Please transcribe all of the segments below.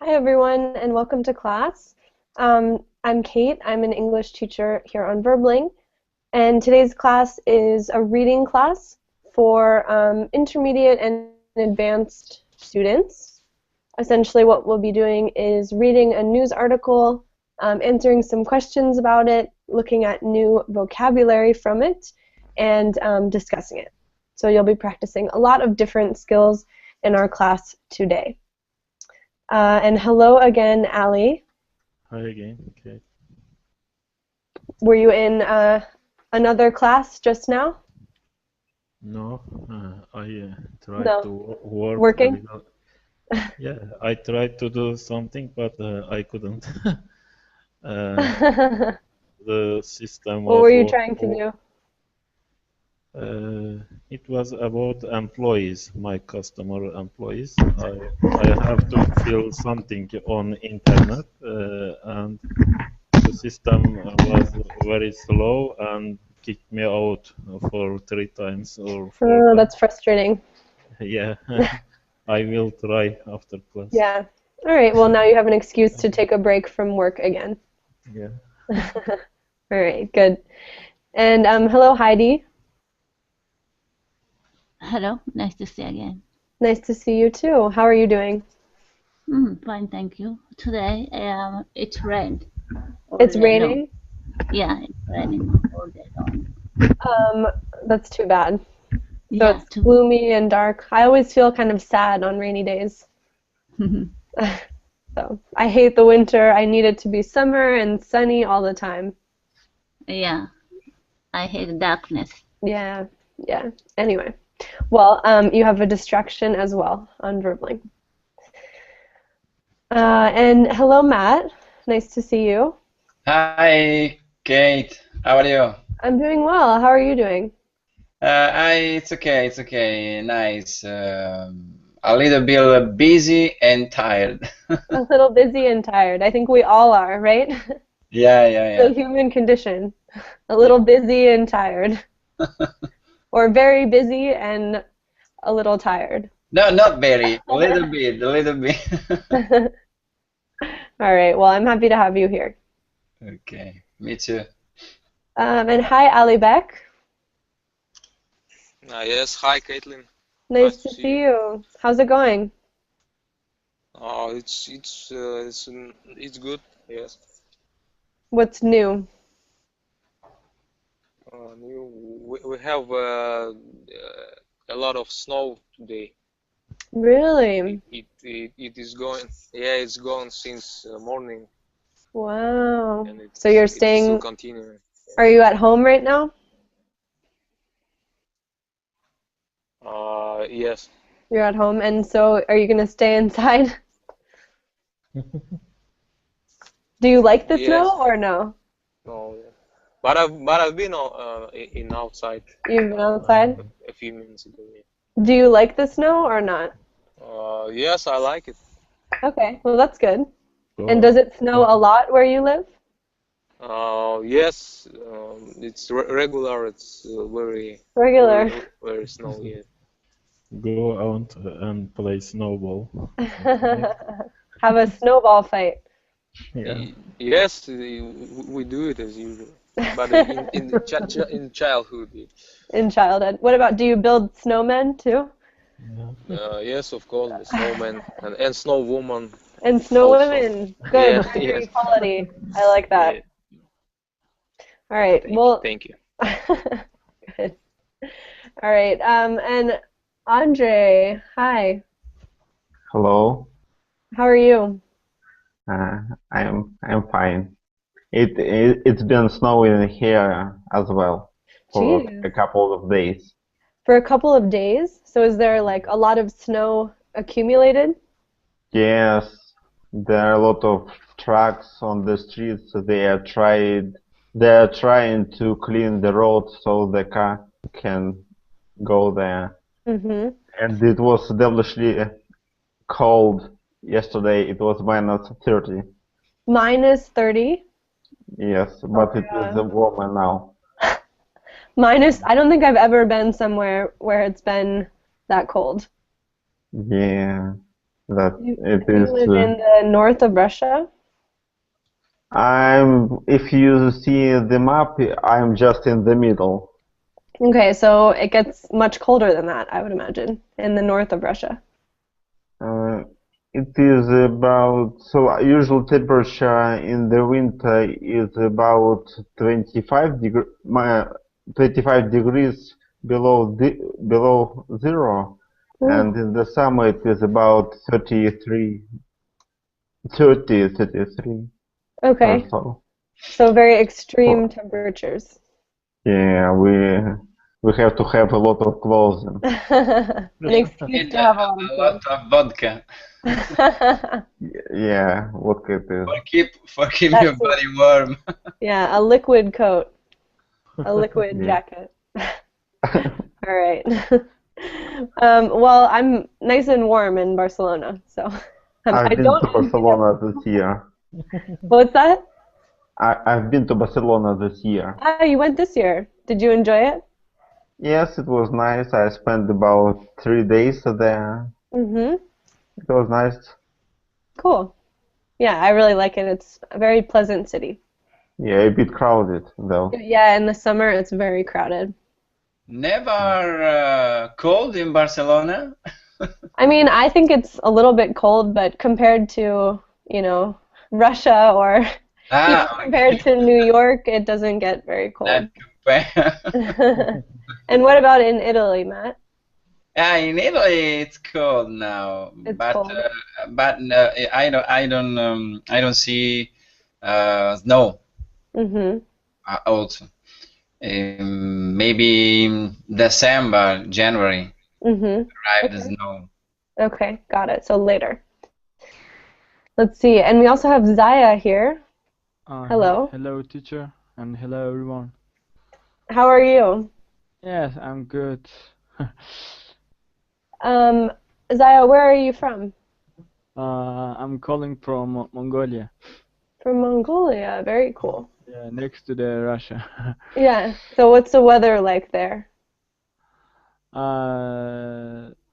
Hi everyone and welcome to class. I'm Kate. I'm an English teacher here on Verbling, and today's class is a reading class for intermediate and advanced students. Essentially what we'll be doing is reading a news article, answering some questions about it, looking at new vocabulary from it, and discussing it. So you'll be practicing a lot of different skills in our class today. And hello again, Ali. Hi again. Okay. Were you in another class just now? No, I tried No. to work a Working? little. Yeah, I tried to do something, but I couldn't. What The system were was you work. trying to do? It was about employees, my customer employees. I have to fill something on internet, and the system was very slow and kicked me out for 3 times or 4 times. That's frustrating. Yeah, I will try after class. Yeah. All right. Well, now you have an excuse to take a break from work again. Yeah. All right. Good. And hello, Heidi. Hello, nice to see you again. Nice to see you too. How are you doing? Fine, thank you. Today, it's rained all It's day long. raining. Yeah, it's raining all day long. Um, that's too bad. So Yeah, it's gloomy and dark. I always feel kind of sad on rainy days. So I hate the winter. I need it to be summer and sunny all the time. yeah, I hate darkness. Yeah, yeah. Anyway, well, you have a distraction as well on Verbling. And hello, Matt. Nice to see you. Hi, Kate. How are you? I'm doing well. How are you doing? It's okay, nice. A little bit busy and tired. A little busy and tired. I think we all are, right? Yeah, yeah, The yeah. human condition. A Yeah. little busy and tired. Or very busy and a little tired. No, not very. A little bit, a little bit. All right. Well, I'm happy to have you here. Okay, me too. And hi, Ali Beck. Yes, hi Caitlin. Nice Nice to to see see you. you. How's it going? It's good. Yes. What's new? We have a lot of snow today. Really? It is going. Yeah, it's gone since morning, Wow. and So you're it's still staying, continuing. are you at home right now? Yes. You're at home, and so are you gonna stay inside? Do you like the Yes. snow or no? No. Yeah. But I've been in outside You've been outside? a, a few minutes ago. Yeah. Do you like the snow or not? Yes, I like it. Okay, well that's good. And does Go, it snow a lot where you live? Yes, it's regular. It's Regular. very snowy. Yeah. go out and play snowball. Something. Have a snowball fight. Yeah. Yes, we do it as usual, but in childhood. In childhood. What about, do you build snowmen too? Yeah. Yes, of course, the snowman and snow woman And snow also. women. Good, Yeah, gender yes, equality. I like yeah. that. All right. Well, Thank you. good. All right. And Andre, hi. Hello, How are you? uh, I'm fine. It's been snowing here as well for Jeez. a couple of days. For a couple of days. So is there like a lot of snow accumulated? Yes, there are a lot of trucks on the streets. They are trying to clean the road so the car can go there. Mm-hmm. And it was devilishly cold yesterday. It was minus 30. Minus 30. Yes, Oh but my it is God. warmer now. Minus, I don't think I've ever been somewhere where it's been that cold. Yeah. that it Do you is. live in the north of Russia? If you see the map, I'm just in the middle. Okay, so it gets much colder than that, I would imagine, in the north of Russia. Uh, it is about, so usual temperature in the winter is about 25 degrees below zero, Ooh, and in the summer it is about 33 or okay, so. so very extreme So, temperatures. yeah, we have to have a lot of clothes. An excuse Need to have a lot of a lot of vodka clothes. Yeah, what it is. for keep your That's body warm. yeah, a liquid coat, a liquid Yeah. jacket. All right. Well, I'm nice and warm in Barcelona, so I I've been don't to envy them. Barcelona this year. What's that? I've been to Barcelona this year. Ah, you went this year. Did you enjoy it? Yes, it was nice. I spent about 3 days there. Mm-hmm. It was nice. Cool. Yeah, I really like it. It's a very pleasant city. Yeah, a bit crowded though. Yeah, in the summer it's very crowded. Never cold in Barcelona. I mean, I think it's a little bit cold, but compared to, Russia or even Ah, compared to New York, it doesn't get very cold. not compare. And what about in Italy, Matt? Yeah, in Italy it's cold now, It's but cold. I don't see snow Mm-hmm. also. Maybe in December, January Mm-hmm. arrive the Okay. snow. Okay, got it. So later. Let's see. And we also have Zaya here. Hello. Hello, teacher, and hello, everyone. How are you? Yes, I'm good. Um, Zaya, where are you from? I'm calling from Mongolia. From Mongolia. Very cool. Yeah, next to the Russia. Yeah. So what's the weather like there?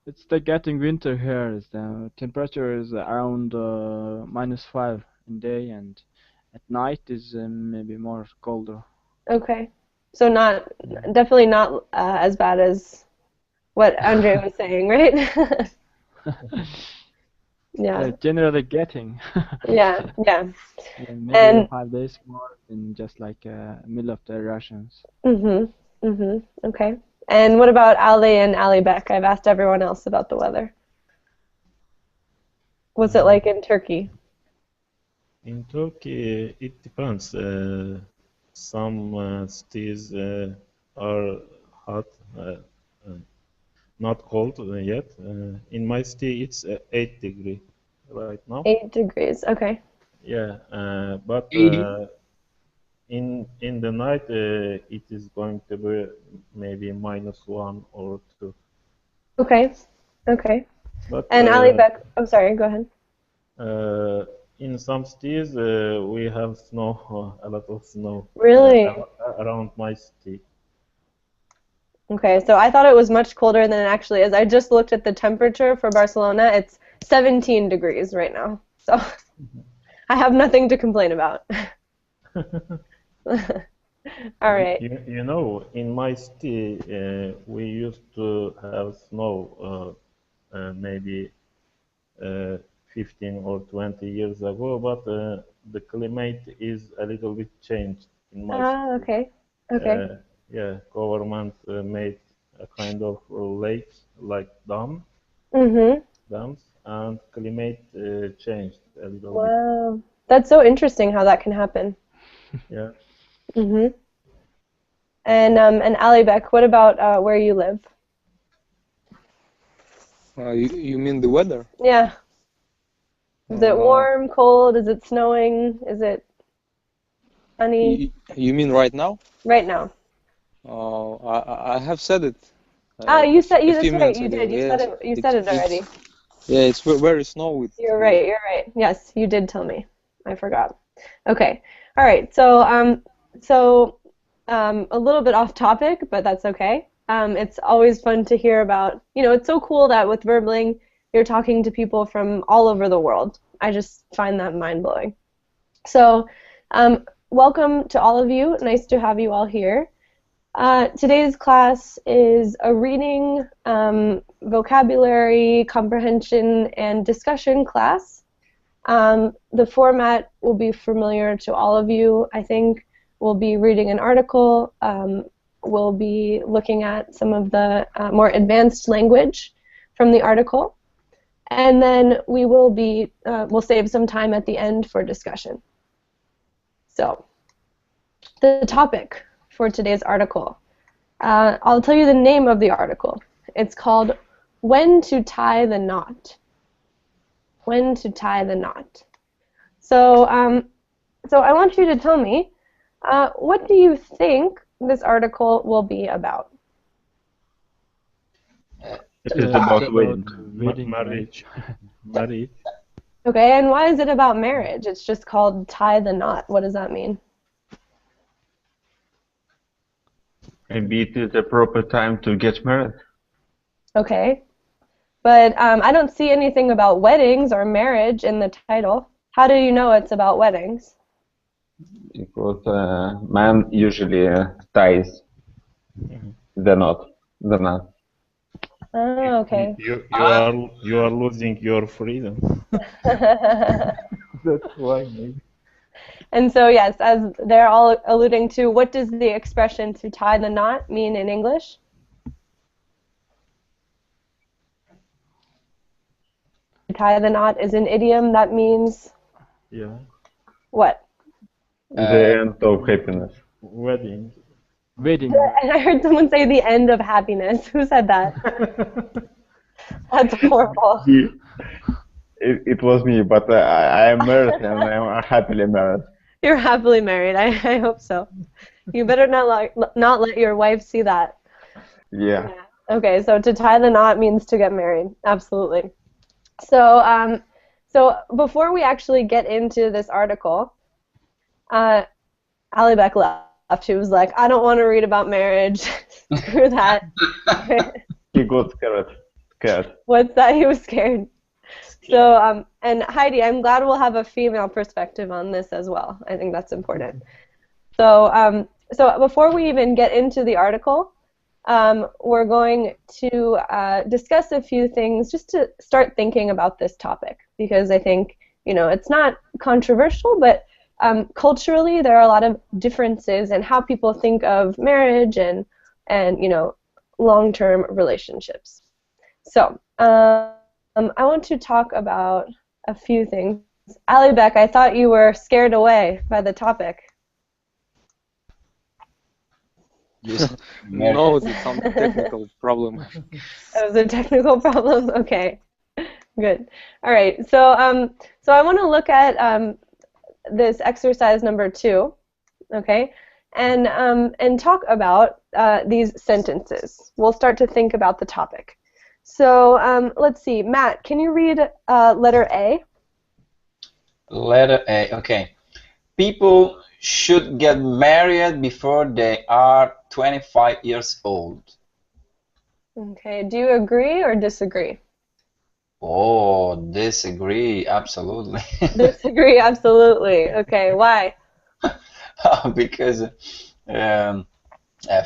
It's like getting winter here. The temperature is around -5 in day, and at night is maybe more colder. Okay. So definitely not as bad as what Andre was saying, right? Yeah. Generally getting. Yeah. Yeah. Maybe And 5 days more in just like middle of the Russians. Okay. And what about Ali and Ali Beck? I've asked everyone else about the weather. What's it like in Turkey? In Turkey, it depends. Some cities are hot, uh, not cold yet. In my city, it's 8 degree right now. 8 degrees. Okay. Yeah, but 80. in the night, it is going to be maybe -1 or 2. Okay. Okay. But And Ali Beck, oh, sorry, go ahead. in some cities, we have snow, a lot of snow Really? around my city. Okay, so I thought it was much colder than it actually is. I just looked at the temperature for Barcelona. It's 17 degrees right now. So I have nothing to complain about. All right. You know, in my city, we used to have snow maybe 15 or 20 years ago, but the climate is a little bit changed in my Ah, city. okay. Okay. Yeah, government made a kind of lake like Mm-hmm. dams, and climate changed a little bit. Wow. That's so interesting how that can happen. Yeah. Mm-hmm. And Ali Beck, what about where you live? You mean the weather? Yeah. Is it Uh, warm, cold? Is it snowing? Is it sunny? you mean right now? Right now. I have said it Ah, a that's few right, minutes you ago. did. You said Yes, it. You said it already. yeah, it's very snowy You're here. right. You're right. Yes, you did tell me. I forgot. Okay. All right. So a little bit off topic, but that's okay. It's always fun to hear about, it's so cool that with Verbling you're talking to people from all over the world. I just find that mind-blowing. So welcome to all of you. Nice to have you all here. Today's class is a reading, vocabulary, comprehension, and discussion class. The format will be familiar to all of you. I think we'll be reading an article. We'll be looking at some of the more advanced language from the article. And then we will be, we'll save some time at the end for discussion. So, the topic for today's article. I'll tell you the name of the article. It's called When to Tie the Knot. When to Tie the Knot. So, so I want you to tell me, what do you think this article will be about? It is about wedding. marriage. Marriage. Okay, and why is it about marriage? It's just called Tie the Knot. What does that mean? Maybe it is a proper time to get married. Okay, but I don't see anything about weddings or marriage in the title. How do you know it's about weddings? Because man usually ties the knot. Oh, okay. You are losing your freedom. That's why maybe. And so, yes, as they're all alluding to, what does the expression to tie the knot mean in English? To tie the knot is an idiom that means Yeah. what? The end of happiness. Wedding. Wedding. And I heard someone say the end of happiness. Who said that? That's horrible. It was me, but I am married and I am happily married. You're happily married. I hope so. You better not let your wife see that. Yeah. Okay, so to tie the knot means to get married. Absolutely. So, so before we actually get into this article, Alibek left. She was like, I don't want to read about marriage. Screw that. He got scared. What's that? He was scared. So, and Heidi, I'm glad we'll have a female perspective on this as well. I think that's important. So, so before we even get into the article, we're going to discuss a few things just to start thinking about this topic, because I think, you know, it's not controversial, but culturally there are a lot of differences in how people think of marriage and you know, long-term relationships. So, I want to talk about a few things. Alibek, I thought you were scared away by the topic. Yes. No, it's some technical problem. That was a technical problem? Okay, good. All right, so, so I want to look at this exercise number 2, okay, and talk about these sentences. We'll start to think about the topic. So let's see, Matt, can you read letter A? Letter A, okay. People should get married before they are 25 years old. Okay, do you agree or disagree? Oh, disagree, absolutely. Disagree, absolutely. Okay, why? Because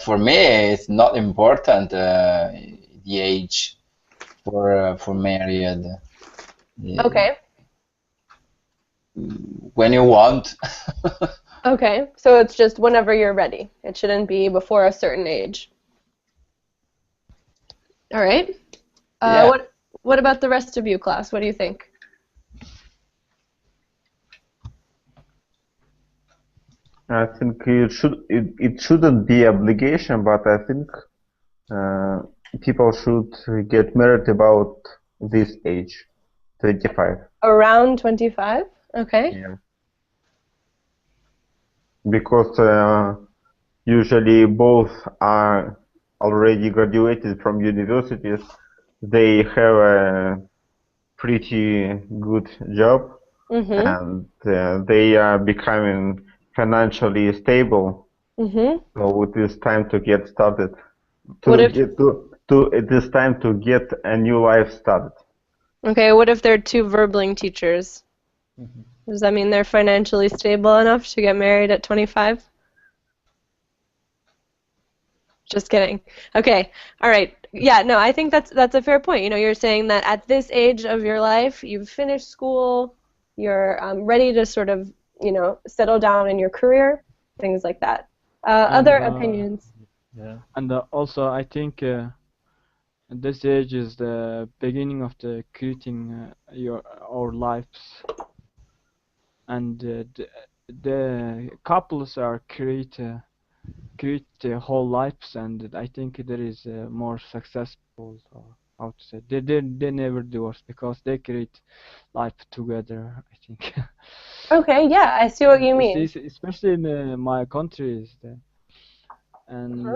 for me, it's not important the age for married. Okay. When you want. Okay, so it's just whenever you're ready. It shouldn't be before a certain age. All right. Yeah. What about the rest of you, class? What do you think? I think it shouldn't be obligation, but I think people should get married about this age, 25. Around 25? Okay. Yeah. Because usually both are already graduated from universities. They have a pretty good job, and they are becoming financially stable. So it is time to get started. It is time to get a new life started. Okay, what if they're two Verbling teachers? Does that mean they're financially stable enough to get married at 25? Just kidding. Okay. All right. Yeah, no, I think that's a fair point. You know, you're saying that at this age of your life, you've finished school, you're ready to sort of, you know, settle down in your career, things like that. Other opinions? Yeah. And also, I think this age is the beginning of the creating our lives, and the couples are create their whole lives, and I think there is more successful. Or how to say? They never divorce because they create life together, I think. Okay, yeah, I see what you mean. Especially in my country, and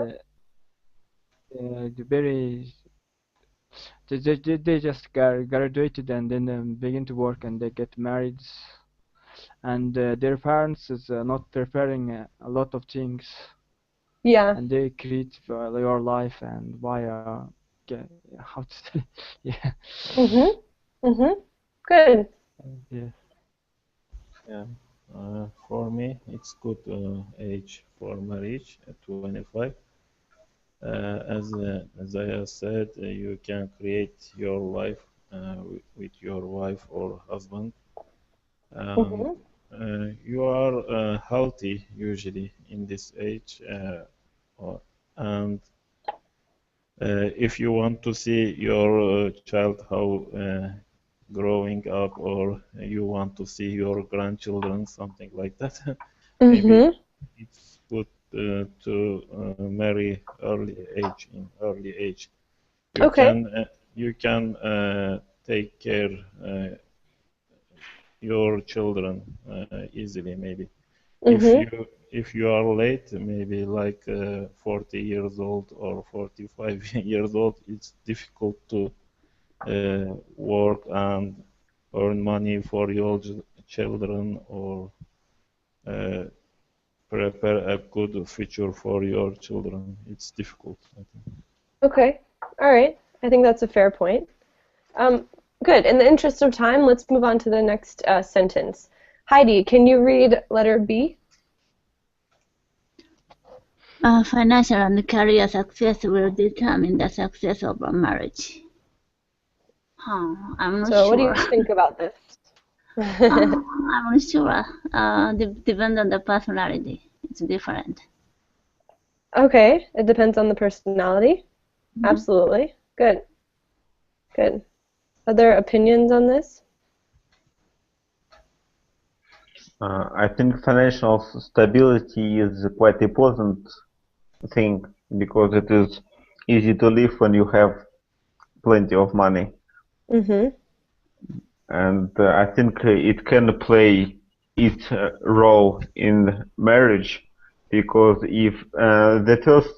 the very they just graduated and then begin to work and they get married, and their parents is not preparing a lot of things, Yeah. and they create your life and why how to say yeah. Good. Yeah. Yeah. For me, it's good age for marriage at 25. As I have said, you can create your life with your wife or husband. You are healthy usually in this age, and if you want to see your child how growing up, or you want to see your grandchildren, something like that, maybe it's good to marry in early age. You can take care your children easily, maybe. If you are late, maybe like 40 years old or 45 years old, it's difficult to work and earn money for your children, or prepare a good future for your children. It's difficult, I think. Okay. All right. I think that's a fair point. Good. In the interest of time, let's move on to the next sentence. Heidi, can you read letter B? Financial and career success will determine the success of a marriage. I'm not So sure. what do you think about this? I'm not sure. Depends on the personality. It's different. Okay. It depends on the personality. Absolutely. Good. Good. Other opinions on this? I think financial stability is quite important thing because it is easy to live when you have plenty of money. And I think it can play its role in marriage, because if the first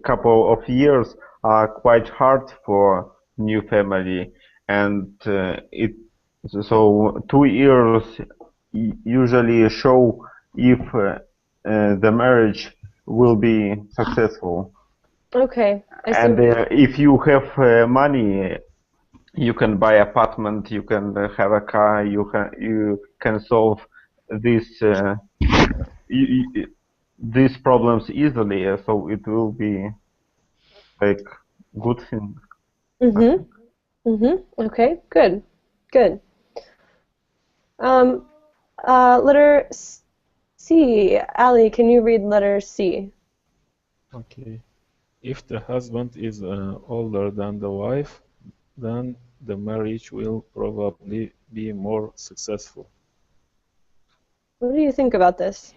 couple of years are quite hard for new family, and so 2 years usually show if the marriage will be successful. Okay. And if you have money, you can buy apartment, you can have a car, you can solve these problems easily. So it will be like good thing. Okay. Good. Good. Letter C. Ali, can you read letter C? Okay. If the husband is older than the wife, then the marriage will probably be more successful. What do you think about this?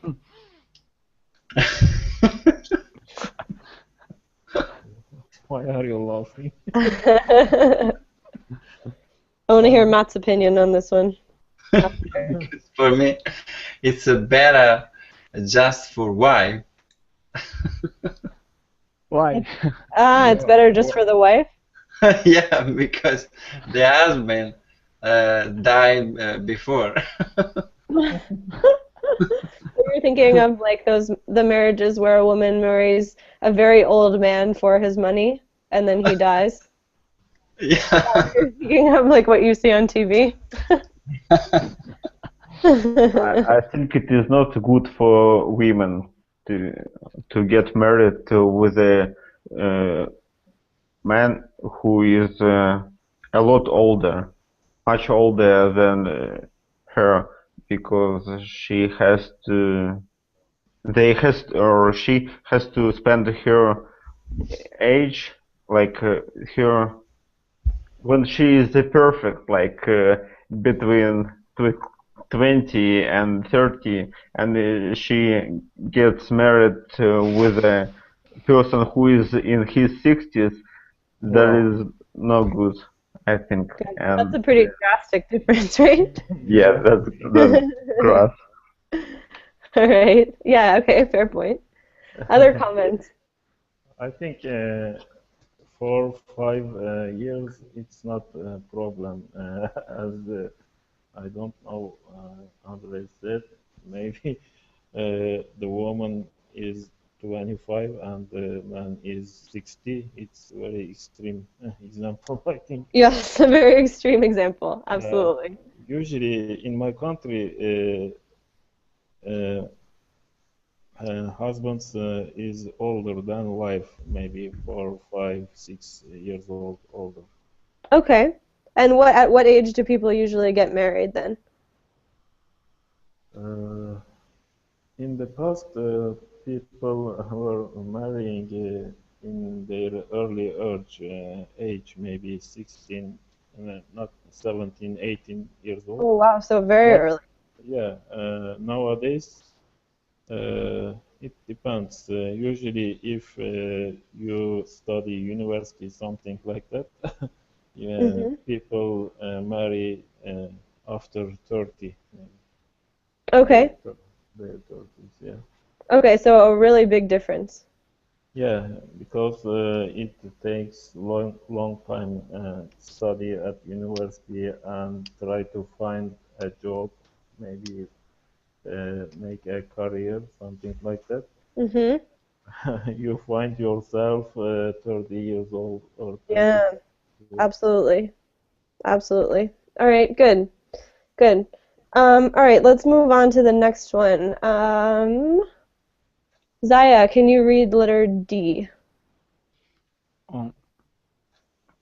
Why are you laughing? I want to hear Matt's opinion on this one. Because for me, it's better just for wife. Why? It's better just for the wife? Yeah, because the husband died before. You're thinking of like the marriages where a woman marries a very old man for his money and then he dies? Yeah. You're thinking of like what you see on TV. I think it is not good for women to get married with a man who is a lot older, much older than her, because she has to spend her age, like her when she is the perfect, like between 20 and 30, and she gets married with a person who is in his 60s, that Wow. is no good, I think. That's And a pretty drastic difference, right? yeah, Yeah. that's gross. All right. Yeah, okay, fair point. Other comments? I think 4 5 years it's not a problem as I don't know Andre said maybe the woman is 25 and the man is 60. It's very extreme example, I think. Yes, a very extreme example. Uh, Absolutely. Usually in my country, uh, husbands is older than wife, maybe 4 5 6 years older. Okay. And at what age do people usually get married then? Uh, in the past, people were marrying in their early age, maybe 16, not 17, 18 years old. Oh wow, so very But early. yeah, nowadays it depends. Usually, if you study university, something like that, yeah, Hmm. people marry after 30, their, Okay. their 30s, yeah. Okay, so a really big difference. Yeah, because it takes long time study at university and try to find a job, maybe make a career, something like that. Hmm. You find yourself 30 years old or 30. Yeah, absolutely. Absolutely. All right, good. Good. All right, let's move on to the next one. Zaya, can you read letter D? Um,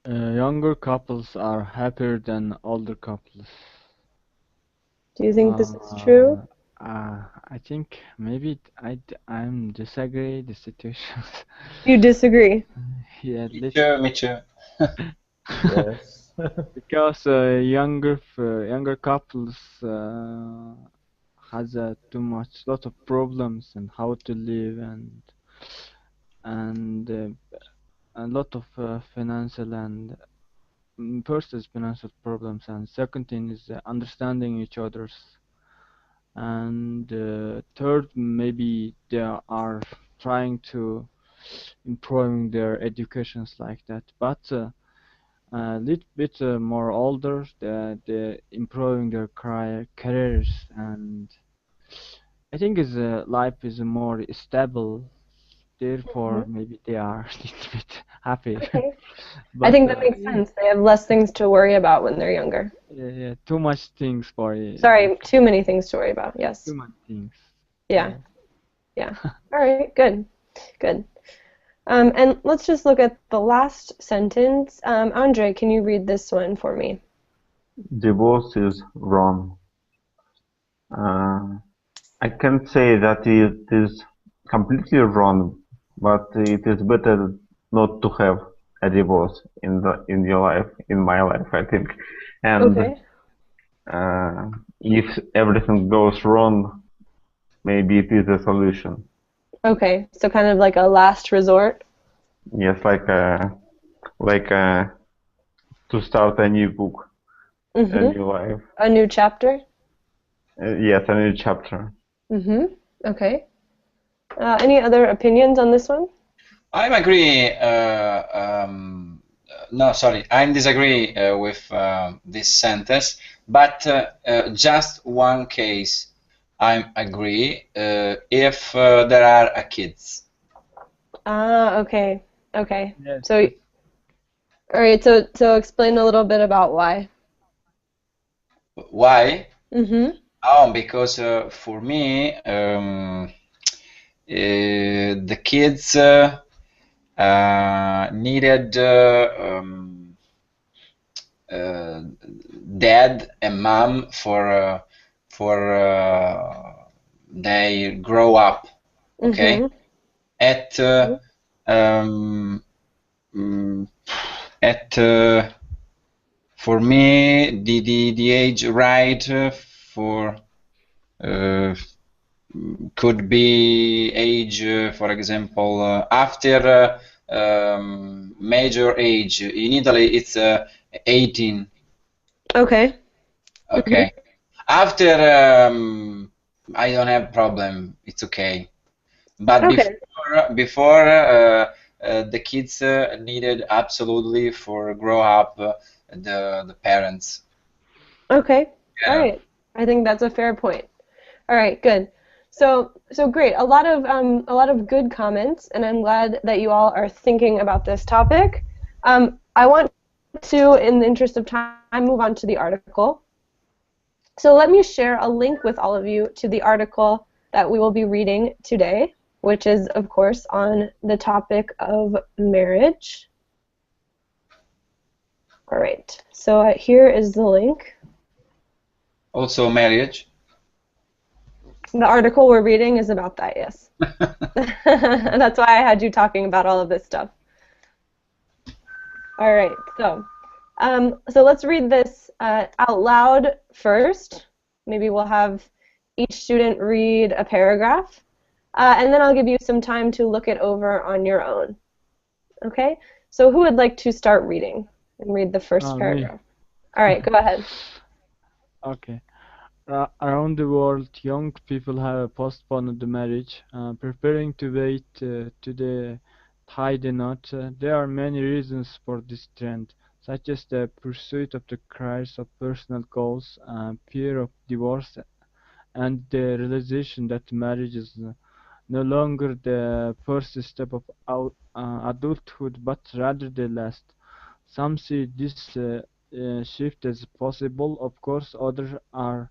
Younger couples are happier than older couples. Do you think this is true? I think maybe I'm disagree the situations. You disagree? Yeah, Me too, me too. Yes. because younger couples has too much lot of problems and how to live and a lot of financial and first is financial problems, and second thing is understanding each other's, and third maybe they are trying to improving their educations like that, but a little bit more older, they're improving their careers, and I think is life is more stable. Therefore, maybe they are a little bit happy. Okay. I But think that makes yeah, sense. They have less things to worry about when they're younger. yeah, too much things for Sorry, different, too many things to worry about. Yes. too much things. Yeah. Yeah. Yeah. All right. Good. Good. And let's just look at the last sentence. Andre, can you read this one for me? Divorce is wrong. I can't say that it is completely wrong, but it is better not to have a divorce in your life, in my life, I think. And Okay. if everything goes wrong, maybe it is a solution. Okay. So kind of like a last resort. Yes, like to start a new book, a Mm-hmm. new life. A new chapter. Yes, a new chapter. Mm-hmm. Okay. Any other opinions on this one? I'm agree. No, sorry, I'm disagree with this sentence, but just one case I'm agree if there are kids. Ah, okay. Okay. Yes, So, yes. All right, so explain a little bit about why. Why? Mm-hmm. Oh, because for me, the kids needed dad and mom for they grow up. Okay. Mm-hmm. At um, mm, at for me the age right for could be age, for example, after major age. In Italy, it's 18. Okay. Okay. After I don't have problem. It's okay. But Okay. before the kids needed absolutely for grow up the parents. Okay. All Yeah. right. I think that's a fair point. All right, good. So great. A lot of good comments, and I'm glad that you all are thinking about this topic. I want to, in the interest of time, move on to the article. So let me share a link with all of you to the article that we will be reading today, which is, of course, on the topic of marriage. All right. So here is the link. Also marriage. The article we're reading is about that, yes. That's why I had you talking about all of this stuff. All right, so let's read this out loud first. Maybe we'll have each student read a paragraph, and then I'll give you some time to look it over on your own. Okay? So who would like to start reading and read the first paragraph? Me. All right, go ahead. Okay. Around the world, young people have postponed the marriage, preparing to wait to the tie the knot. There are many reasons for this trend, such as the pursuit of the careers of personal goals, fear of divorce, and the realization that marriage is no longer the first step of adulthood, but rather the last. Some see this shift as possible. Of course, others are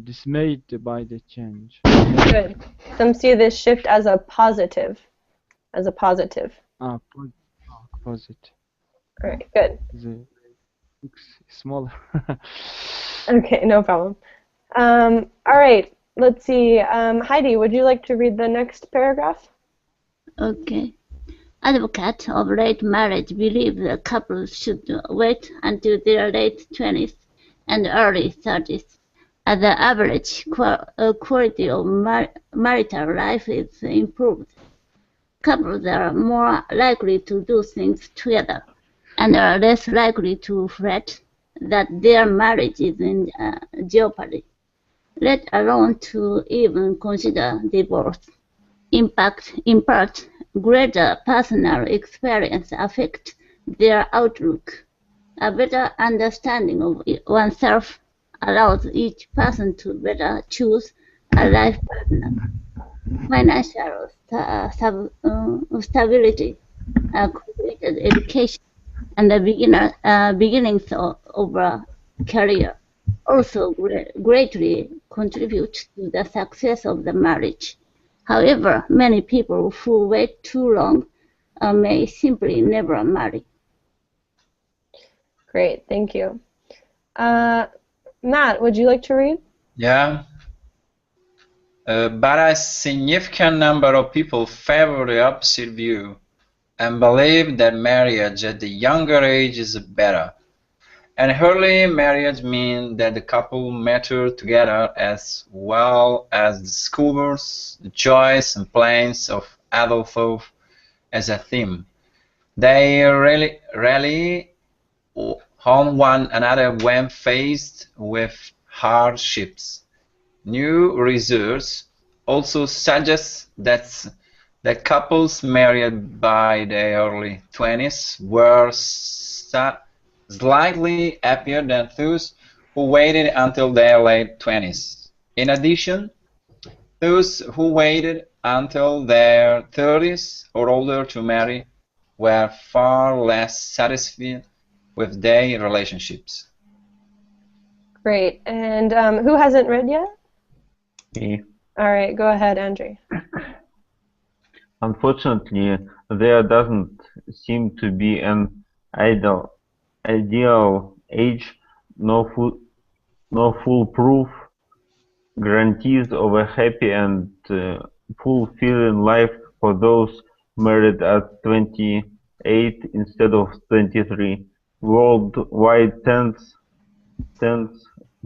dismayed by the change. Good. Some see this shift as a positive. As a positive. Positive. All right, good. The looks smaller. Okay, no problem. All right, let's see. Heidi, would you like to read the next paragraph? Okay. Advocates of late marriage believe the couple should wait until their late 20s and early 30s. As the average quality of marital life is improved, couples are more likely to do things together and are less likely to fret that their marriage is in jeopardy, let alone to even consider divorce. In part, greater personal experience affects their outlook. A better understanding of oneself allows each person to better choose a life partner. Financial stability, completed education, and the beginnings of a career also greatly contribute to the success of the marriage. However, many people who wait too long may simply never marry. Great, thank you. Matt, would you like to read? Yeah. But a significant number of people favor the opposite view and believe that marriage at the younger age is better. An early marriage means that the couple mature together as well as discovers the joys and plans of adulthood as a theme. They rally on one another when faced with hardships. New research also suggests that couples married by their early 20s were slightly happier than those who waited until their late 20s. In addition, those who waited until their 30s or older to marry were far less satisfied with their relationships. Great. And who hasn't read yet? Me. All right, go ahead, Andre. Unfortunately, there doesn't seem to be an ideal age, no foolproof guarantees of a happy and fulfilling life for those married at 28 instead of 23. Worldwide tends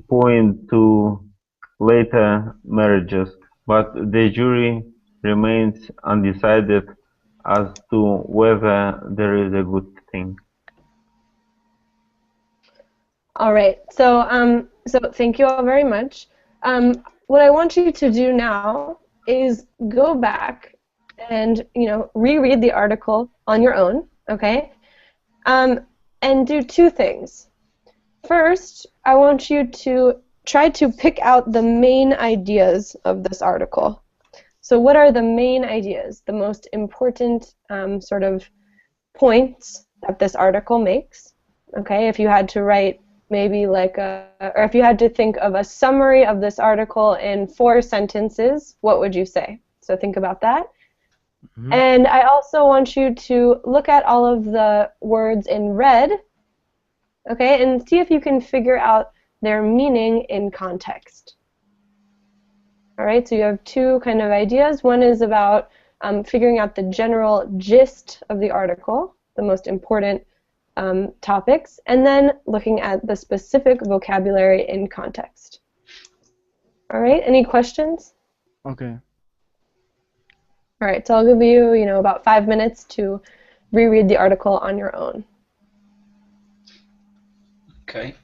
point to later marriages, but the jury remains undecided as to whether there is a good thing. All right. So thank you all very much. What I want you to do now is go back and reread the article on your own, okay? And do two things. First, I want you to try to pick out the main ideas of this article. So what are the main ideas, the most important sort of points that this article makes? Okay, if you had to write maybe like or if you had to think of a summary of this article in 4 sentences, what would you say? So think about that. Mm-hmm. And I also want you to look at all of the words in red, okay, and see if you can figure out their meaning in context. All right, so you have 2 kind of ideas. One is about figuring out the general gist of the article, the most important topics, and then looking at the specific vocabulary in context. All right, any questions? Okay. All right, so I'll give you, about 5 minutes to reread the article on your own. Okay.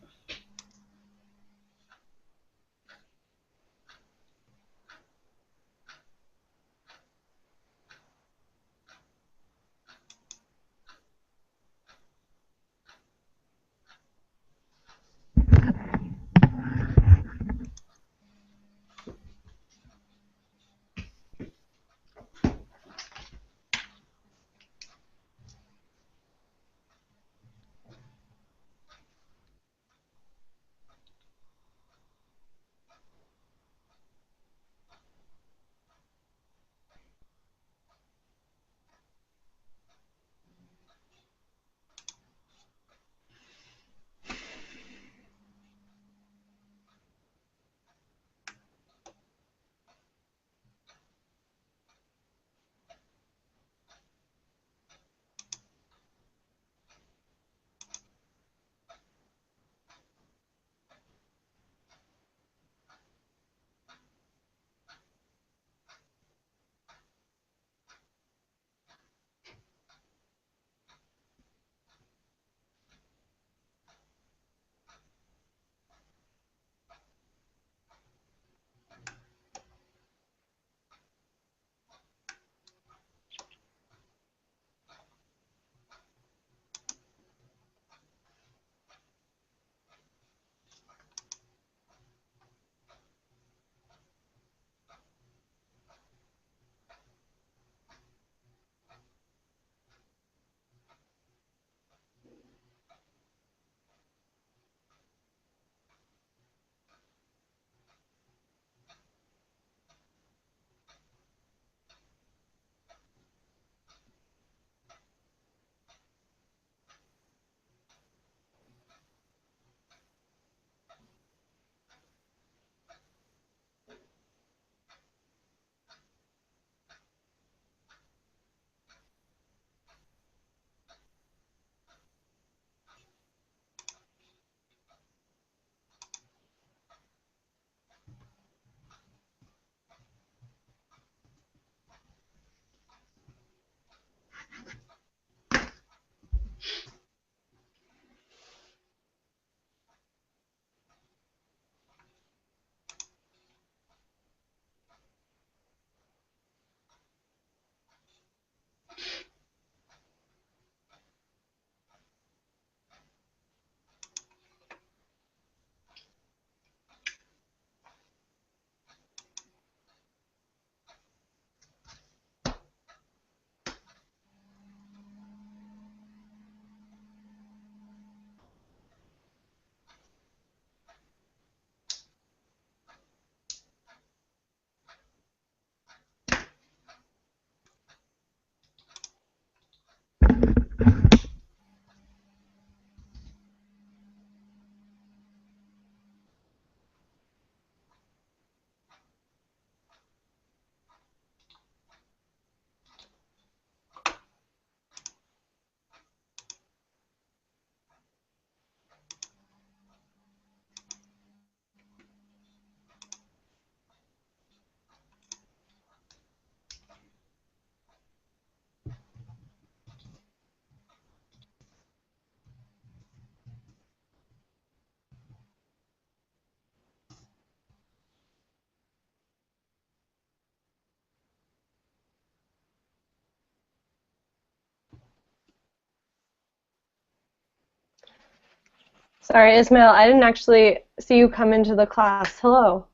Sorry, Ismail, I didn't actually see you come into the class. Hello.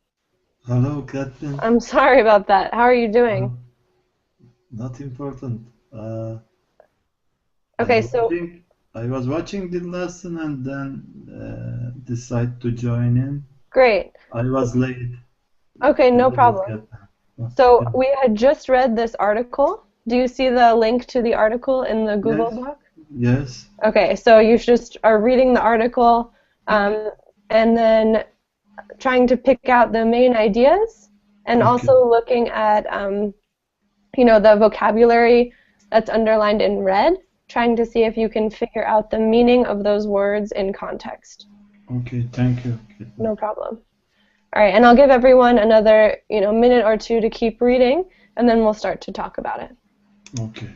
Hello, Captain. I'm sorry about that. How are you doing? Not important. Okay, so I was watching the lesson and then decided to join in. great. I was late. Okay, no problem. Captain. So we had just read this article. Do you see the link to the article in the Google Yes. Doc? Yes. Okay, so you just are reading the article and then trying to pick out the main ideas and Okay. also looking at the vocabulary that's underlined in red, trying to see if you can figure out the meaning of those words in context. Okay, thank you, Captain. No problem. All right, and I'll give everyone another minute or two to keep reading, and then we'll start to talk about it. Okay.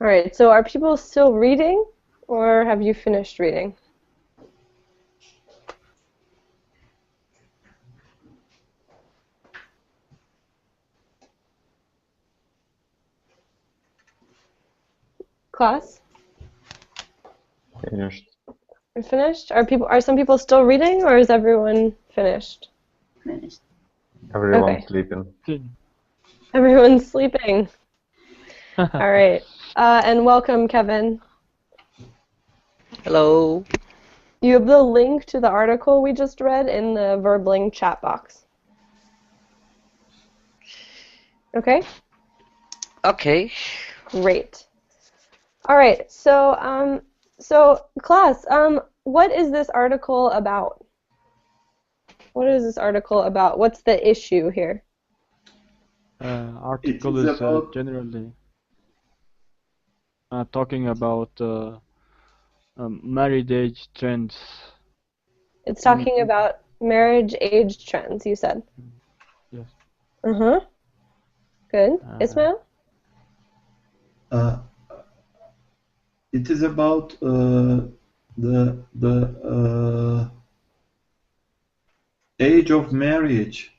All right, so are people still reading, or have you finished reading? Class? Finished. You're finished? Are some people still reading, or is everyone finished? Finished. Everyone Okay. sleeping. Everyone's sleeping. All right. And welcome, Kevin. Hello. You have the link to the article we just read in the Verbling chat box. Okay? Okay. Great. All right. So, class, what is this article about? What is this article about? What's the issue here? Article It is is about- generally talking about married age trends. It's talking about marriage age trends, you said. Yes. Uh-huh. Good. Ismail? It is about the age of marriage.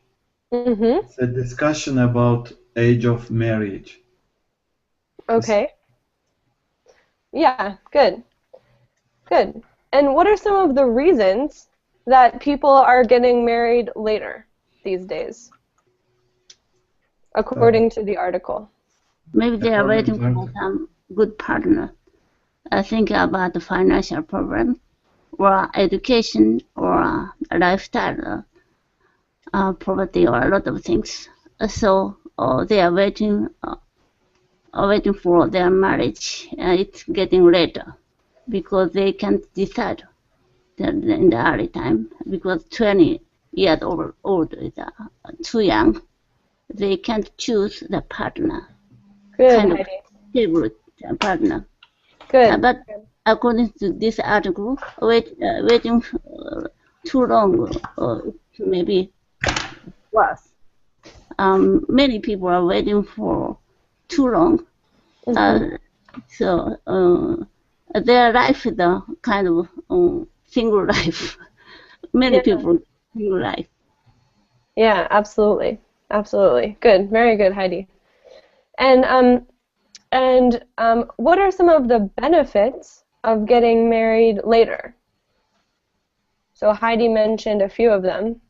Mm-hmm. It's a discussion about age of marriage. Okay. Yeah, good. Good. And what are some of the reasons that people are getting married later these days, according to the article? Maybe they are According waiting to- for some good partner. Think about the financial problem, or education, or lifestyle, poverty, or a lot of things. So they are waiting for their marriage. It's getting later because they can't decide in the early time, because 20 years old is too young. They can't choose the partner, Good, kind of Heidi. favorite partner. Good. But according to this article, waiting too long maybe worse. Many people are waiting for too long. So their life is a kind of single life. Many Yeah. people single life. Yeah, absolutely. Absolutely. Good. Very good, Heidi. And And what are some of the benefits of getting married later? So Heidi mentioned a few of them.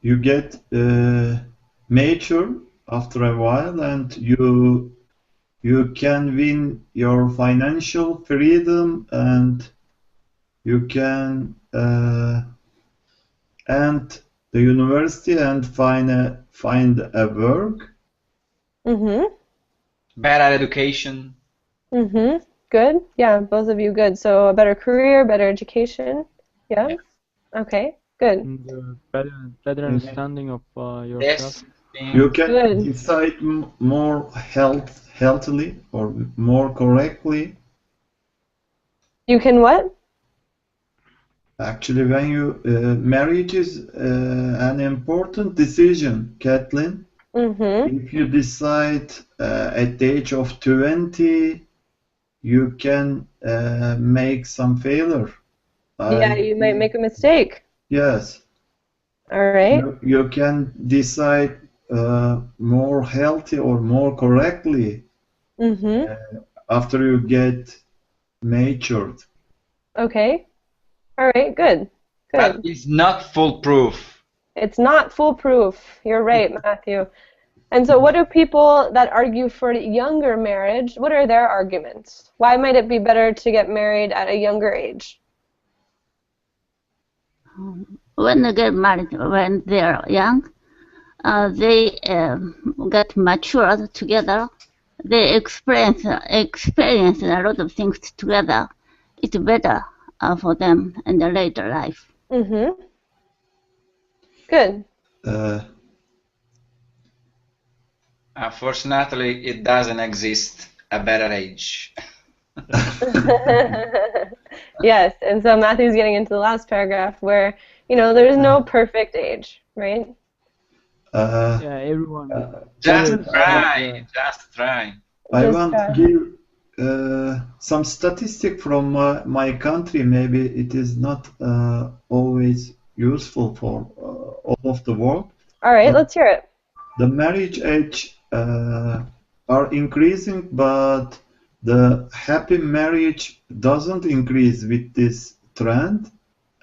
You get mature after a while, and you can win your financial freedom, and you can end the university and find a work. Mm-hmm. Better education. Mm-hmm. Good. Yeah, both of you good. So a better career, better education. Yeah. Yeah. Okay. Good. And better understanding of yourself. Yes. You can Good. decide more healthily or more correctly. You can what? Actually, when you marriage is an important decision, Kathleen. Mm-hmm. If you decide at the age of 20, you can make some failure. Yeah, you might make a mistake. Yes. All right. You can decide more healthy or more correctly Mm-hmm. after you get matured. Okay. All right. Good. But Good. it's not foolproof. It's not foolproof. You're right, Matthew. And so what do people that argue for younger marriage, what are their arguments? Why might it be better to get married at a younger age? When they get married when they're young, they get matured together. They experience a lot of things together. It's better for them in the later life. Mm-hmm. Good. Unfortunately, it doesn't exist a better age. Yes, and so Matthew's getting into the last paragraph where, there is no perfect age, right? Yeah, everyone. Just try. Just try. I want to give some statistic from my country. Maybe it is not always useful for all of the world. All right, let's hear it. The marriage age are increasing, but the happy marriage doesn't increase with this trend,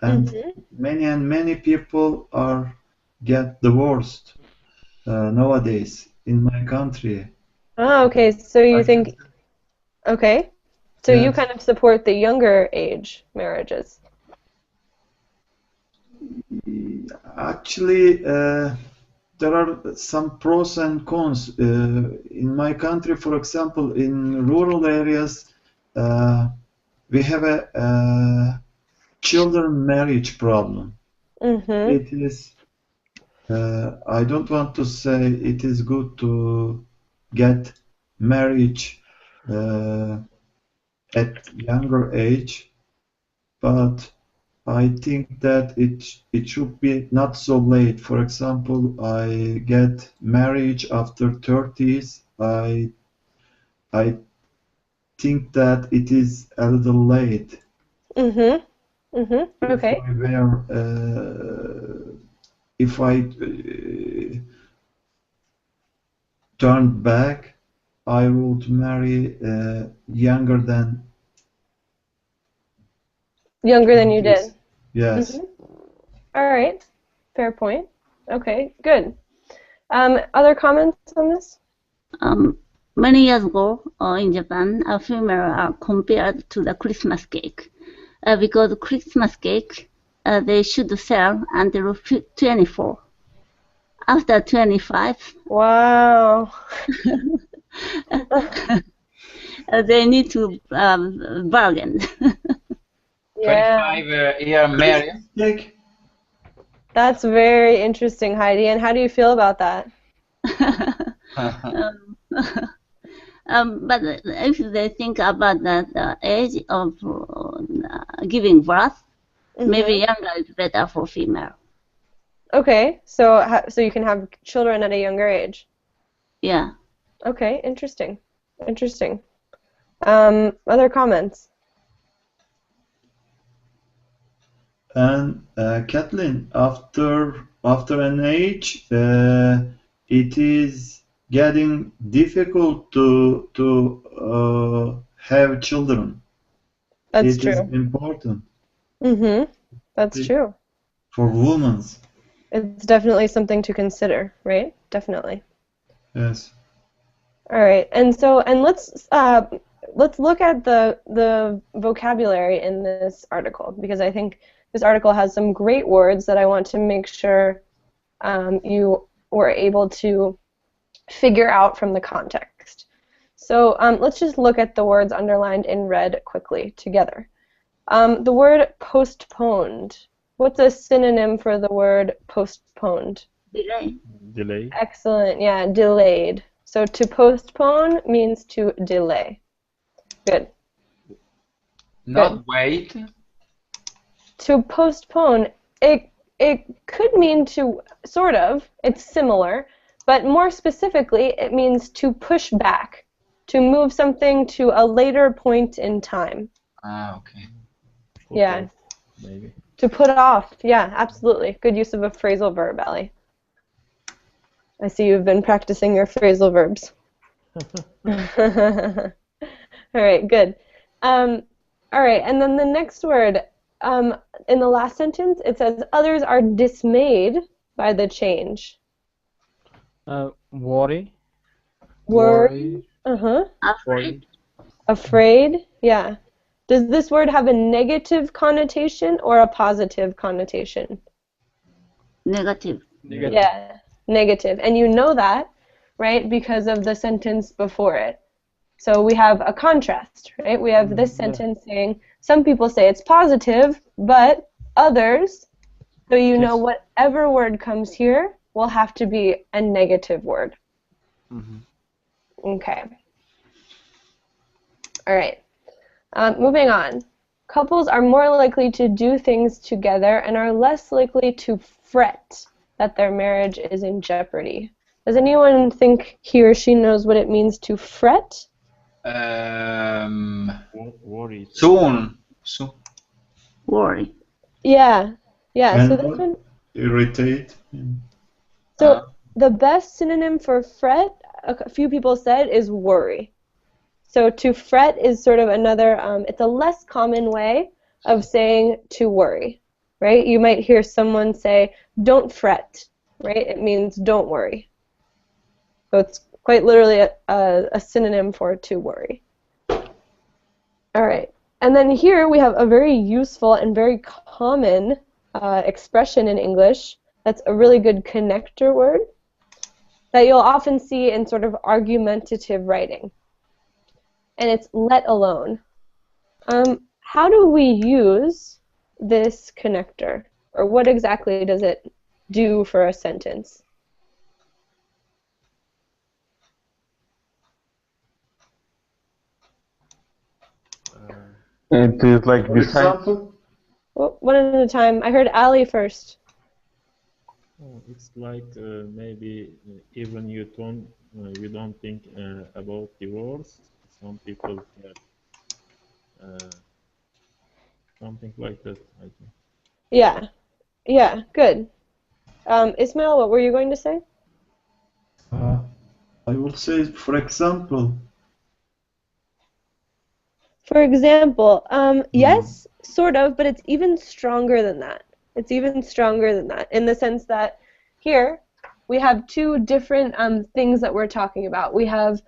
and many people get divorced nowadays in my country. Oh, okay. So you think, okay. So you kind of support the younger age marriages. Actually, there are some pros and cons. In my country, for example, in rural areas, we have a children marriage problem. It is, I don't want to say it is good to get marriage at younger age, but I think that it should be not so late. For example, I get marriage after 30s. I think that it is a little late. Okay. If I turned back, I would marry younger than you did. Yes. All right. Fair point. Okay, good. Other comments on this? Many years ago in Japan, a female are compared to the Christmas cake because Christmas cake they should sell until 24. After 25, wow, they need to bargain. 25-year marriage. That's very interesting, Heidi. And how do you feel about that? But if they think about the age of giving birth, maybe younger is better for female. Okay, so you can have children at a younger age. Yeah. Okay, interesting. Other comments? And Kathleen, after an age, it is getting difficult to have children. That's It is true. important That's true. for women. It's definitely something to consider, right? Definitely. Yes. All right, and let's look at the vocabulary in this article, because I think this article has some great words that I want to make sure you were able to figure out from the context. So let's just look at the words underlined in red quickly together. The word postponed. What's a synonym for the word postponed? Delay. Delay. Excellent, yeah, delayed. So to postpone means to delay. Good. Not wait. To postpone, it could mean to, sort of, it's similar, but more specifically, it means to push back, to move something to a later point in time. Ah, okay. Yeah. Maybe. To put off, yeah, absolutely. Good use of a phrasal verb, Ali. I see you've been practicing your phrasal verbs. All right, good. All right, and then the next word, in the last sentence, it says, others are dismayed by the change. Worry. Worried. Afraid. Afraid, yeah. Does this word have a negative connotation or a positive connotation? Negative. Negative. Yeah, negative. And you know that, right, because of the sentence before it. So we have a contrast, right? We have this sentence saying, some people say it's positive, but others, so you know whatever word comes here will have to be a negative word. Okay. All right. Moving on. Couples are more likely to do things together and are less likely to fret that their marriage is in jeopardy. Does anyone think he or she knows what it means to fret? Worry. Soon. Worry. Yeah. Yeah, And so this one. irritate. So the best synonym for fret, a few people said, is worry. So to fret is sort of another, it's a less common way of saying to worry, right? You might hear someone say, don't fret, right? It means don't worry. So it's quite literally a synonym for to worry. All right. And then here we have a very useful and very common expression in English that's a really good connector word that you'll often see in sort of argumentative writing. And it's let alone. How do we use this connector? Or what exactly does it do for a sentence? It is like For beside. example, Well, one at a time. I heard Ali first. It's like maybe even you don't think about divorce. Some people have something like that, I think. Yeah. Yeah, good. Ismail, what were you going to say? I will say, for example. For example, yes, sort of, but it's even stronger than that. It's even stronger than that in the sense that here we have two different things that we're talking about. We have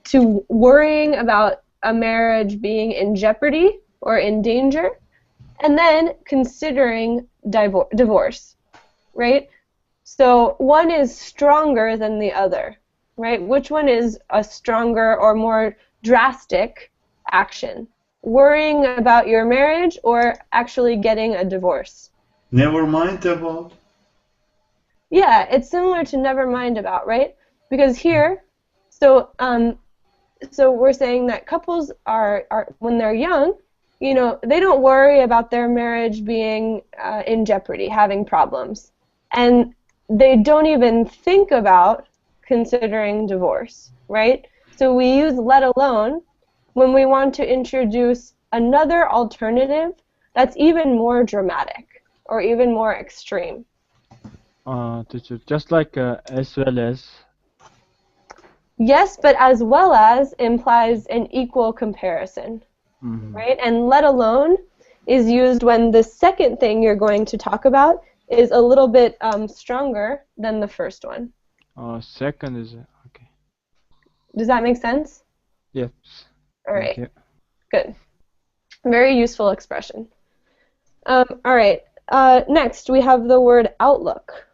to worrying about a marriage being in jeopardy or in danger, and then considering divorce, right? So one is stronger than the other, right? Which one is a stronger or more drastic action? Worrying about your marriage or actually getting a divorce? Never mind about. Yeah, it's similar to never mind about, right? Because here, so we're saying that couples are when they're young, you know, they don't worry about their marriage being in jeopardy, having problems, and they don't even think about considering divorce, right? So we use let alone when we want to introduce another alternative that's even more dramatic or even more extreme. Teacher, just like as well as Yes, but as well as implies an equal comparison, right? And let alone is used when the second thing you're going to talk about is a little bit stronger than the first one. Second is okay. Does that make sense? Yes. All right. Thank you. Good. Very useful expression. All right. Next, we have the word outlook.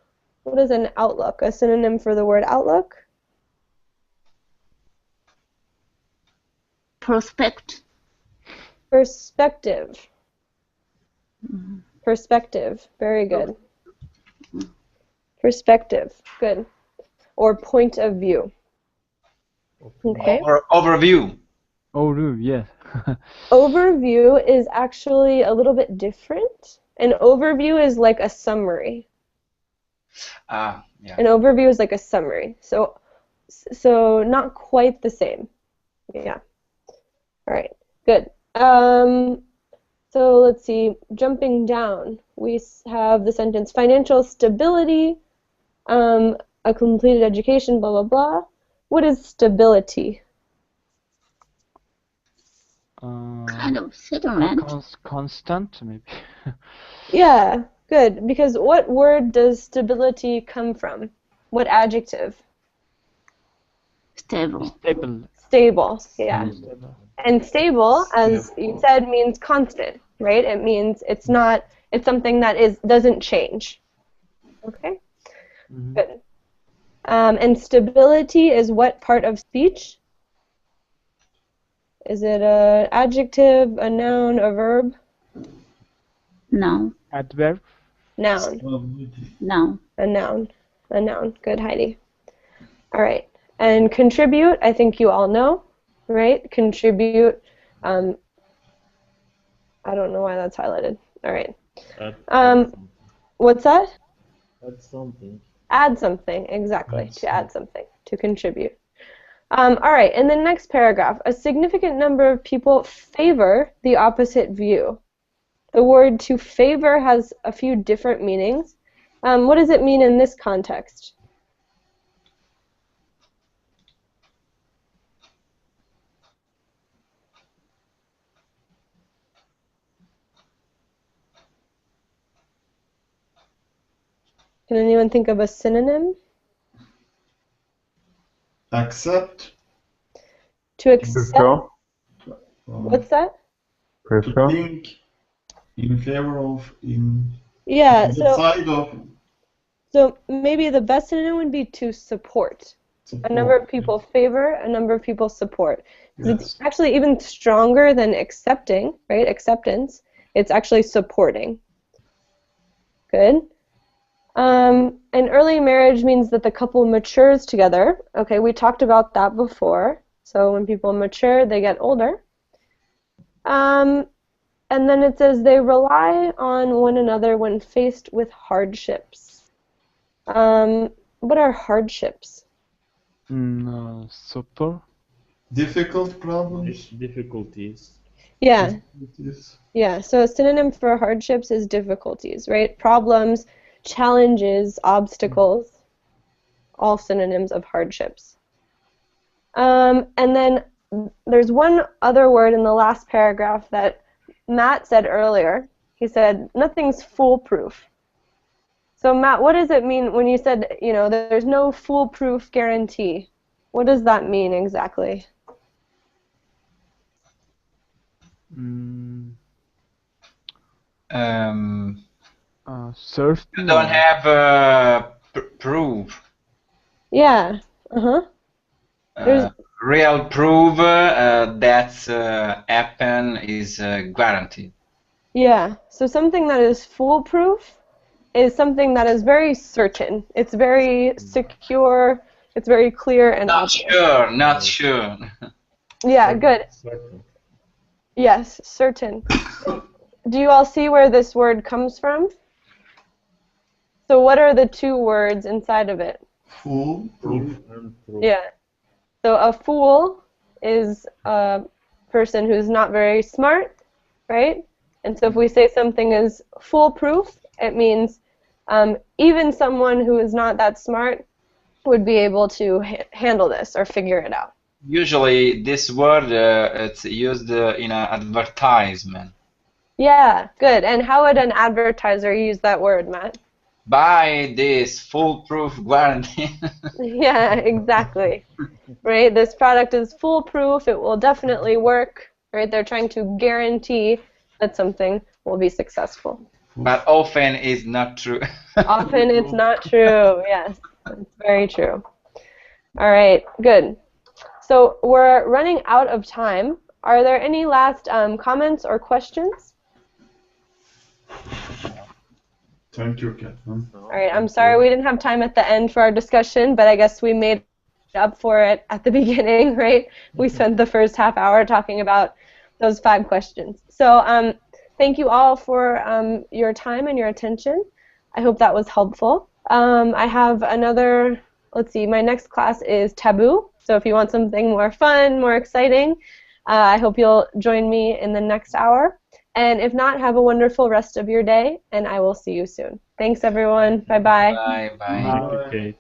What is an outlook? A synonym for the word outlook? Prospect. Perspective. Perspective. Very good. Perspective. Good. Or point of view. Okay. Overview. Overview, yes. Overview is actually a little bit different. An overview is like a summary. Yeah. An overview is like a summary. So not quite the same. Yeah. All right. Good. So let's see. Jumping down, we have the sentence financial stability, a completed education, blah, blah, blah. What is stability? Kind of settlement. Constant, maybe. Yeah, good. Because what word does stability come from? What adjective? Stable. Stable. Stable, yeah. Stable. And stable, as you said, means constant, right? It means it's something that doesn't change. Okay? Good. And stability is what part of speech? Is it an adjective, a noun, a verb? Noun. Adverb. Noun. Noun. A noun. A noun. Good, Heidi. All right. And contribute, I think you all know, right? Contribute. I don't know why that's highlighted. All right. What's that? Add something. Add something, exactly. To add something. To contribute. All right. In the next paragraph, a significant number of people favor the opposite view. The word to favor has a few different meanings. What does it mean in this context? Can anyone think of a synonym? Accept. To accept. Prefer. What's that? Prefer. To think in favor of, Yeah, the side of. So maybe the best synonym would be to support. A number of people favor, a number of people support. Because it's actually even stronger than accepting, right? Acceptance. It's actually supporting. Good. And early marriage means that the couple matures together. Okay, we talked about that before. So when people mature, they get older. And then it says they rely on one another when faced with hardships. What are hardships? Support. Difficult problems. Difficulties. Yeah. Yeah, so a synonym for hardships is difficulties, right? Problems, challenges, obstacles, all synonyms of hardships. And then there's one other word in the last paragraph that Matt said earlier. He said, nothing's foolproof. So Matt, what does it mean when you said, there's no foolproof guarantee? What does that mean exactly? Certain. You don't have proof. Yeah. Real proof that's happen is guaranteed. Yeah. So something that is foolproof is something that is very certain. It's very secure. It's very clear and obvious. Not sure. Yeah, good. Certain. Yes, certain. Do you all see where this word comes from? So what are the two words inside of it? Fool. Proof and proof. Yeah. So a fool is a person who's not very smart, right? And so if we say something is foolproof, it means even someone who is not that smart would be able to handle this or figure it out. Usually, this word it's used in an advertisement. Yeah, good. And how would an advertiser use that word, Matt? Buy this foolproof guarantee. Yeah, exactly. Right? This product is foolproof. It will definitely work. Right? They're trying to guarantee that something will be successful. But often it's not true. Often it's not true. Yes, it's very true. All right, good. So we're running out of time. Are there any last comments or questions? Thank you, Catherine. All right, I'm sorry we didn't have time at the end for our discussion, but I guess we made up for it at the beginning, right? We spent the first half hour talking about those 5 questions. So thank you all for your time and your attention. I hope that was helpful. I have another, let's see, my next class is Taboo. So if you want something more fun, more exciting, I hope you'll join me in the next hour. And if not, have a wonderful rest of your day, and I will see you soon. Thanks, everyone. Bye-bye. Bye. Thank you, Kate.